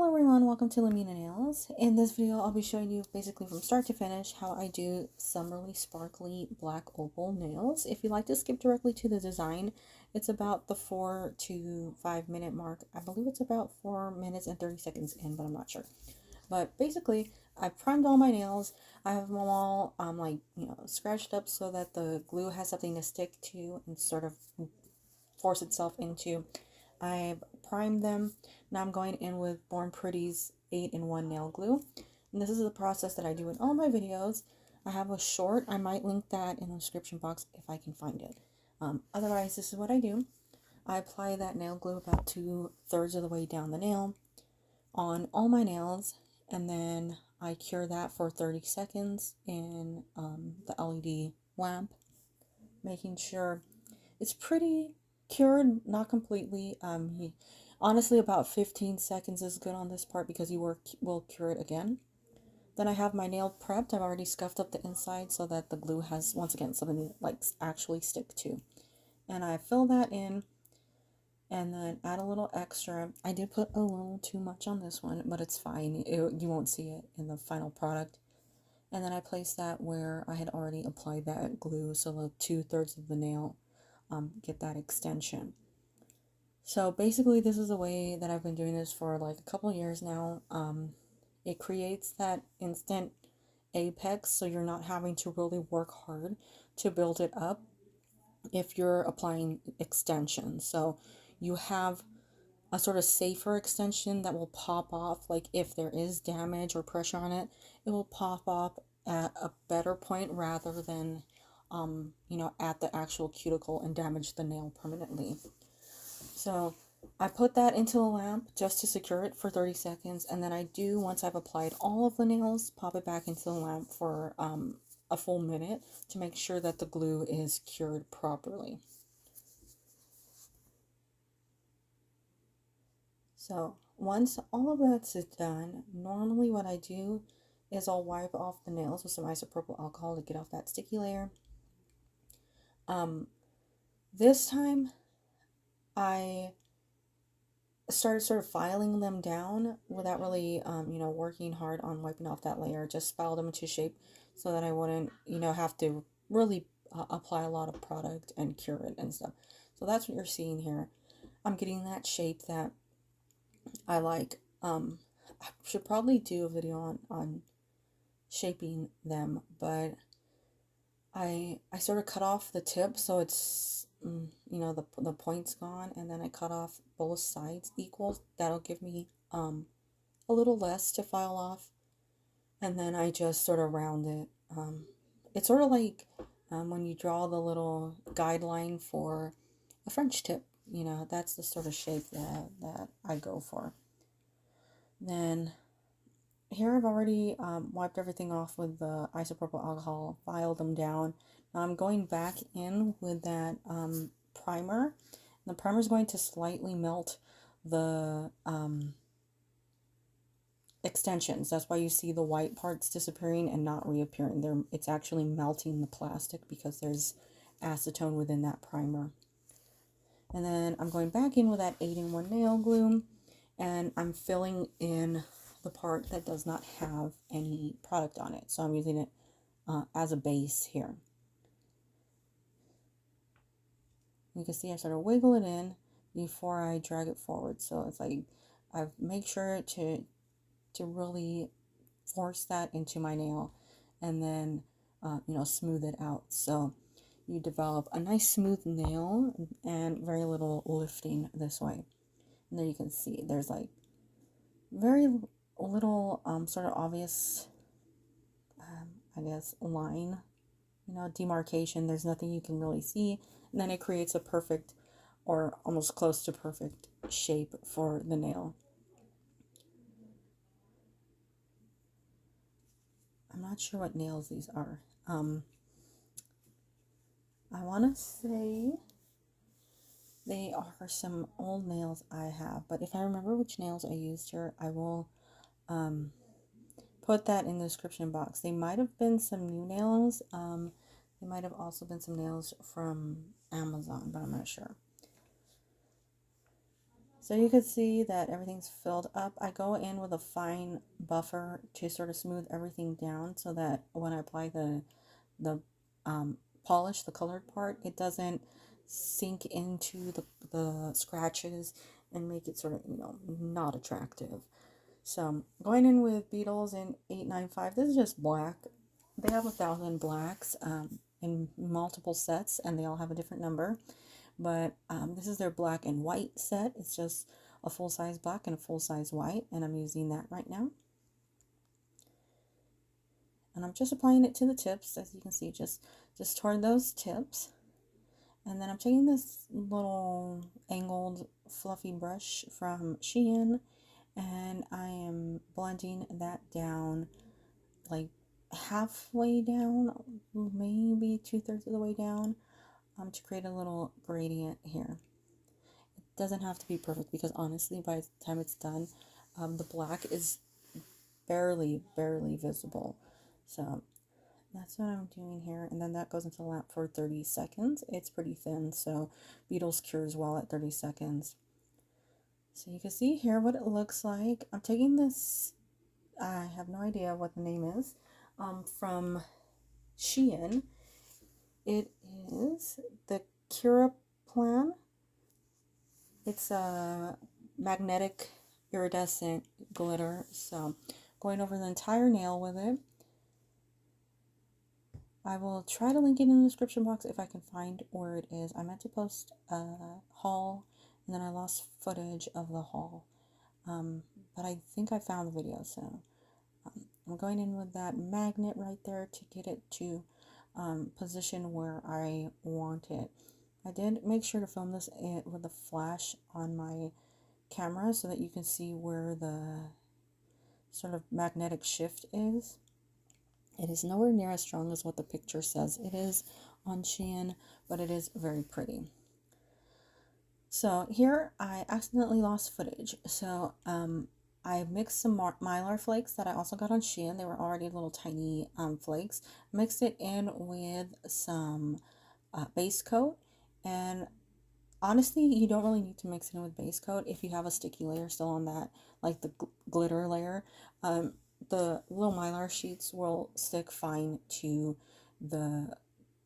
Hello everyone, welcome to Lamina Nails. In this video, I'll be showing you basically from start to finish how I do summerly sparkly black opal nails. If you'd like to skip directly to the design, it's about the 4 to 5 minute mark. I believe it's about 4 minutes and 30 seconds in, but I'm not sure. But basically, I primed all my nails. I have them all scratched up so that the glue has something to stick to and sort of force itself into. I've primed them. Now I'm going in with Born Pretty's 8-in-1 nail glue. And this is the process that I do in all my videos. I have a short. I might link that in the description box if I can find it. Otherwise, this is what I do. I apply that nail glue about 2/3 of the way down the nail on all my nails. And then I cure that for 30 seconds in the LED lamp, making sure it's pretty cured, not completely. Honestly, about 15 seconds is good on this part because you will cure it again. Then I have my nail prepped. I've already scuffed up the inside so that the glue has, once again, something to like actually stick to. And I fill that in and then add a little extra. I did put a little too much on this one, but it's fine. You won't see it in the final product. And then I place that where I had already applied that glue, so the 2/3 of the nail get that extension. So basically, this is a way that I've been doing this for like a couple years now. It creates that instant apex, so you're not having to really work hard to build it up if you're applying extensions. So you have a sort of safer extension that will pop off, like if there is damage or pressure on it, it will pop off at a better point rather than at the actual cuticle and damage the nail permanently. So I put that into the lamp just to secure it for 30 seconds, and then I do, once I've applied all of the nails, pop it back into the lamp for a full minute to make sure that the glue is cured properly. So once all of that's done, normally what I do is I'll wipe off the nails with some isopropyl alcohol to get off that sticky layer. This time I started sort of filing them down without really, working hard on wiping off that layer. Just filed them into shape so that I wouldn't, have to really apply a lot of product and cure it and stuff. So that's what you're seeing here. I'm getting that shape that I like. I should probably do a video on shaping them, but I sort of cut off the tip so it's the point's gone, and then I cut off both sides equal. That'll give me a little less to file off, and then I just sort of round it. It's sort of like when you draw the little guideline for a French tip. That's the sort of shape that I go for. Then here I've already wiped everything off with the isopropyl alcohol, filed them down. Now I'm going back in with that primer. The primer is going to slightly melt the extensions. That's why you see the white parts disappearing and not reappearing. It's actually melting the plastic because there's acetone within that primer. And then I'm going back in with that 8-in-1 nail glue, and I'm filling in the part that does not have any product on it. So I'm using it as a base here. You can see I sort of wiggle it in before I drag it forward. So it's like I make sure to really force that into my nail, and then smooth it out. So you develop a nice smooth nail and very little lifting this way. And there you can see there's like very little sort of obvious line, demarcation. There's nothing you can really see, and then it creates a perfect or almost close to perfect shape for the nail. I'm not sure what nails these are. I want to say they are some old nails I have, but if I remember which nails I used here, I will put that in the description box. They might have been some new nails. They might have also been some nails from Amazon, but I'm not sure. So you can see that everything's filled up. I go in with a fine buffer to sort of smooth everything down so that when I apply the polish, the colored part, it doesn't sink into the scratches and make it sort of, not attractive. So going in with Beetles in 895. This is just black. They have 1,000 blacks in multiple sets, and they all have a different number. But this is their black and white set. It's just a full-size black and a full-size white, and I'm using that right now. And I'm just applying it to the tips, as you can see, just toward those tips. And then I'm taking this little angled fluffy brush from SHEIN, and I am blending that down like halfway down, maybe 2/3 of the way down, to create a little gradient here. It doesn't have to be perfect because honestly, by the time it's done, the black is barely visible. So that's what I'm doing here. And then that goes into lamp for 30 seconds. It's pretty thin, so Beetles cures well at 30 seconds. So you can see here what it looks like. I'm taking this, I have no idea what the name is, from SHEIN. It is the Cura Plan. It's a magnetic iridescent glitter. So going over the entire nail with it. I will try to link it in the description box if I can find where it is. I meant to post a haul and then I lost footage of the haul. But I think I found the video, so I'm going in with that magnet right there to get it to position where I want it. I did make sure to film this with a flash on my camera so that you can see where the sort of magnetic shift is. It is nowhere near as strong as what the picture says it is on SHEIN, but it is very pretty. So here I accidentally lost footage. So I mixed some Mylar flakes that I also got on SHEIN. They were already little tiny flakes. Mixed it in with some base coat. And honestly, you don't really need to mix it in with base coat if you have a sticky layer still on that, like the glitter layer. The little Mylar sheets will stick fine to the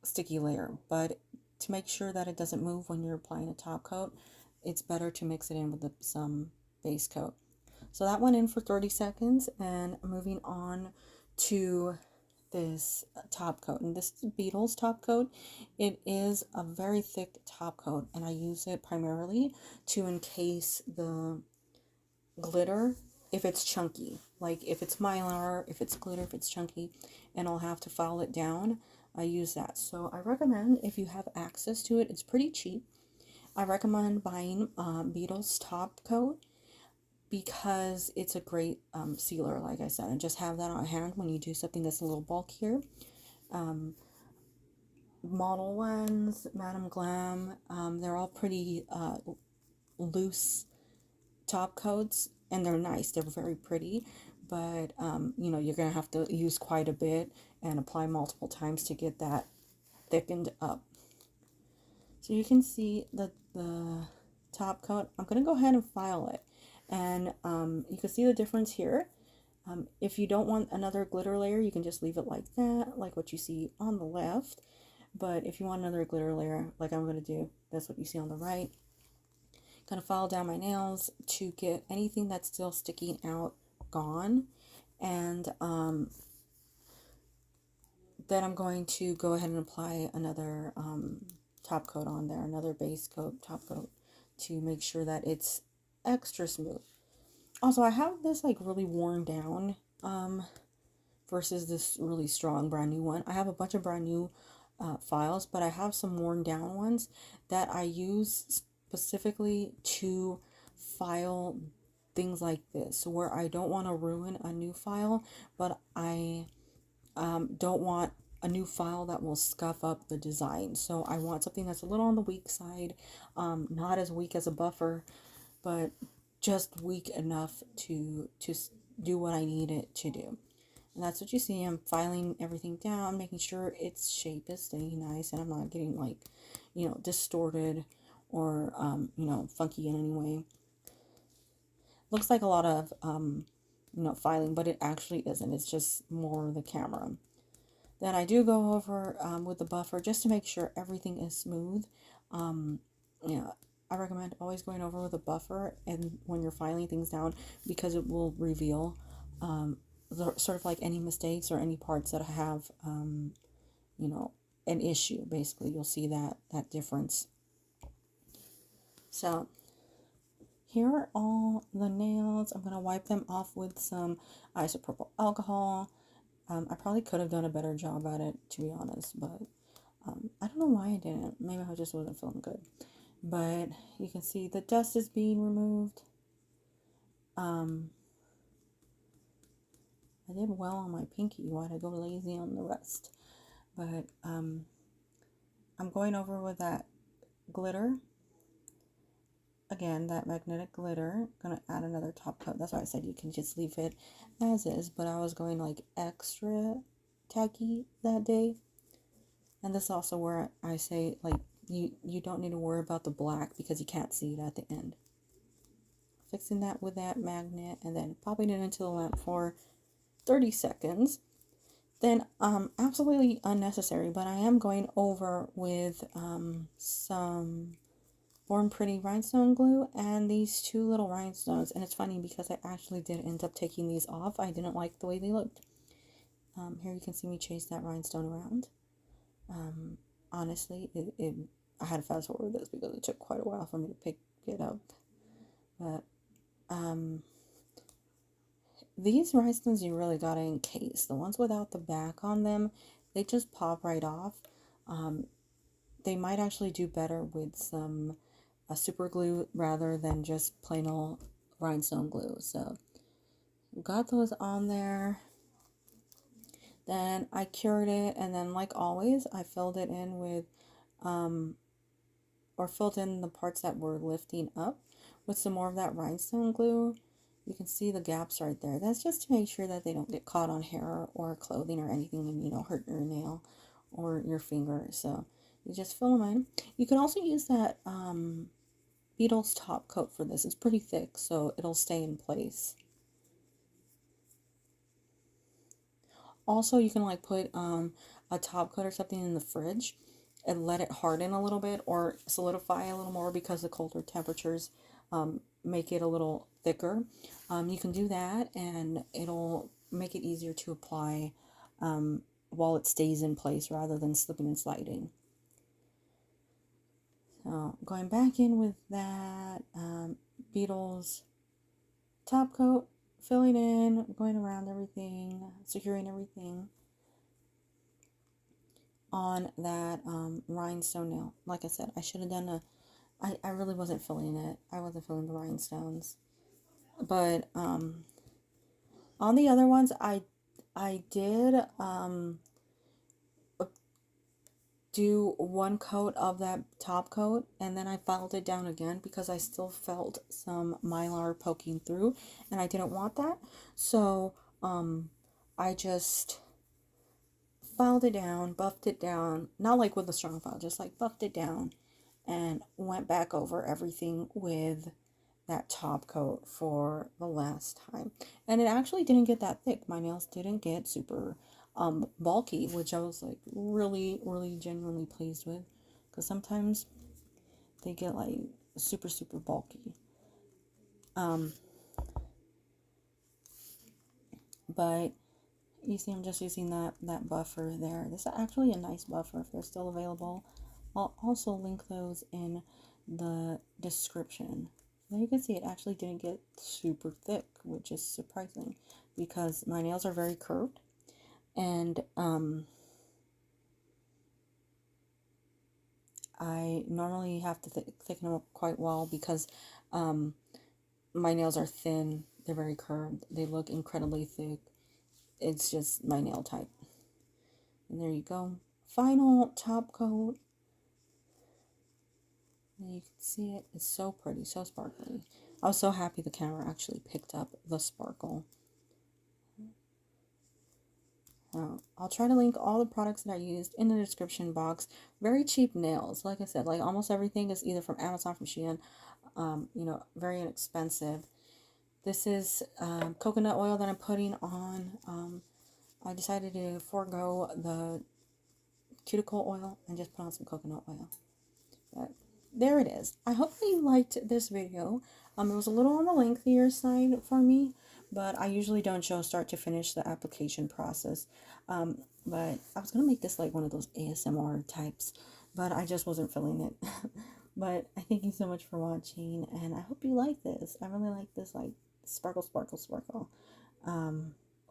sticky layer, but to make sure that it doesn't move when you're applying a top coat, it's better to mix it in with some base coat. So that went in for 30 seconds, and moving on to this top coat, and this is Beetles Top Coat. It is a very thick top coat, and I use it primarily to encase the glitter if it's chunky, like if it's Mylar, if it's glitter, if it's chunky, and I'll have to file it down. I use that. So I recommend, if you have access to it, it's pretty cheap. I recommend buying Beetles Top Coat because it's a great sealer, like I said, and just have that on hand when you do something that's a little bulkier. Model Ones, Madame Glam, they're all pretty loose top coats, and they're nice. They're very pretty, but you're gonna have to use quite a bit and apply multiple times to get that thickened up. So you can see the top coat. I'm gonna go ahead and file it, and you can see the difference here. If you don't want another glitter layer, you can just leave it like that, like what you see on the left. But if you want another glitter layer, like I'm gonna do, that's what you see on the right. Gonna file down my nails to get anything that's still sticking out gone, and then I'm going to go ahead and apply another top coat on there, another base coat, top coat, to make sure that it's extra smooth. Also, I have this like really worn down versus this really strong brand new one. I have a bunch of brand new files, but I have some worn down ones that I use specifically to file things like this, where I don't want to ruin a new file, but I don't want a new file that will scuff up the design. So I want something that's a little on the weak side, not as weak as a buffer, but just weak enough to do what I need it to do. And that's what you see. I'm filing everything down, making sure its shape is staying nice and I'm not getting like, distorted or, funky in any way. Looks like a lot of, filing, but it actually isn't. It's just more the camera. Then I do go over with the buffer just to make sure everything is smooth. Um, yeah, I recommend always going over with a buffer and when you're filing things down, because it will reveal sort of like any mistakes or any parts that have, you know, an issue. Basically, you'll see that difference. So here are all the nails. I'm going to wipe them off with some isopropyl alcohol. I probably could have done a better job at it, to be honest, but I don't know why I didn't. Maybe I just wasn't feeling good. But you can see the dust is being removed. I did well on my pinky. Why'd I go lazy on the rest? But I'm going over with that glitter. Again, that magnetic glitter. Gonna add another top coat. That's why I said you can just leave it as is. But I was going like extra tacky that day. And this is also where I say, like, you don't need to worry about the black because you can't see it at the end. Fixing that with that magnet and then popping it into the lamp for 30 seconds. Then absolutely unnecessary, but I am going over with some Born Pretty rhinestone glue and these two little rhinestones. And it's funny because I actually did end up taking these off. I didn't like the way they looked. Here you can see me chase that rhinestone around. Honestly, I had to fast forward this because it took quite a while for me to pick it up. But these rhinestones you really gotta encase. The ones without the back on them, they just pop right off. They might actually do better with some super glue rather than just plain old rhinestone glue. So got those on there. Then I cured it, and then like always, I filled it in with, or filled in the parts that were lifting up with some more of that rhinestone glue. You can see the gaps right there. That's just to make sure that they don't get caught on hair or clothing or anything and, hurt your nail or your finger. So you just fill them in. You can also use that Beetles Top Coat for this. It's pretty thick, so it'll stay in place. Also, you can like put a top coat or something in the fridge and let it harden a little bit or solidify a little more because the colder temperatures make it a little thicker. You can do that and it'll make it easier to apply while it stays in place rather than slipping and sliding. So going back in with that Beetles Top Coat, filling in, going around everything, securing everything on that rhinestone nail. Like I said, I should have done I really wasn't filling it. I wasn't filling the rhinestones. But on the other ones, I did do one coat of that top coat and then I filed it down again because I still felt some Mylar poking through and I didn't want that. So I just filed it down, buffed it down, not like with a strong file, just like buffed it down and went back over everything with that top coat for the last time. And it actually didn't get that thick. My nails didn't get super bulky, which I was like really genuinely pleased with, because sometimes they get like super bulky. But you see I'm just using that buffer there. This is actually a nice buffer if they're still available. I'll also link those in the description. Now you can see it actually didn't get super thick, which is surprising because my nails are very curved. And I normally have to thicken them up quite well because my nails are thin. They're very curved. They look incredibly thick. It's just my nail type. And there you go. Final top coat. And you can see it. It's so pretty, so sparkly. I was so happy the camera actually picked up the sparkle. I'll try to link all the products that I used in the description box. Very cheap nails. Like I said, like almost everything is either from Amazon, from SHEIN, very inexpensive. This is coconut oil that I'm putting on. I decided to forego the cuticle oil and just put on some coconut oil. But there it is. I hope that you liked this video. It was a little on the lengthier side for me, but I usually don't show start to finish the application process. But I was gonna make this like one of those ASMR types, but I just wasn't feeling it. But I thank you so much for watching, and I hope you like this. I really like this like sparkle, sparkle, sparkle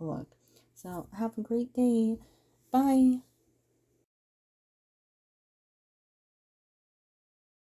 look. So have a great day. Bye.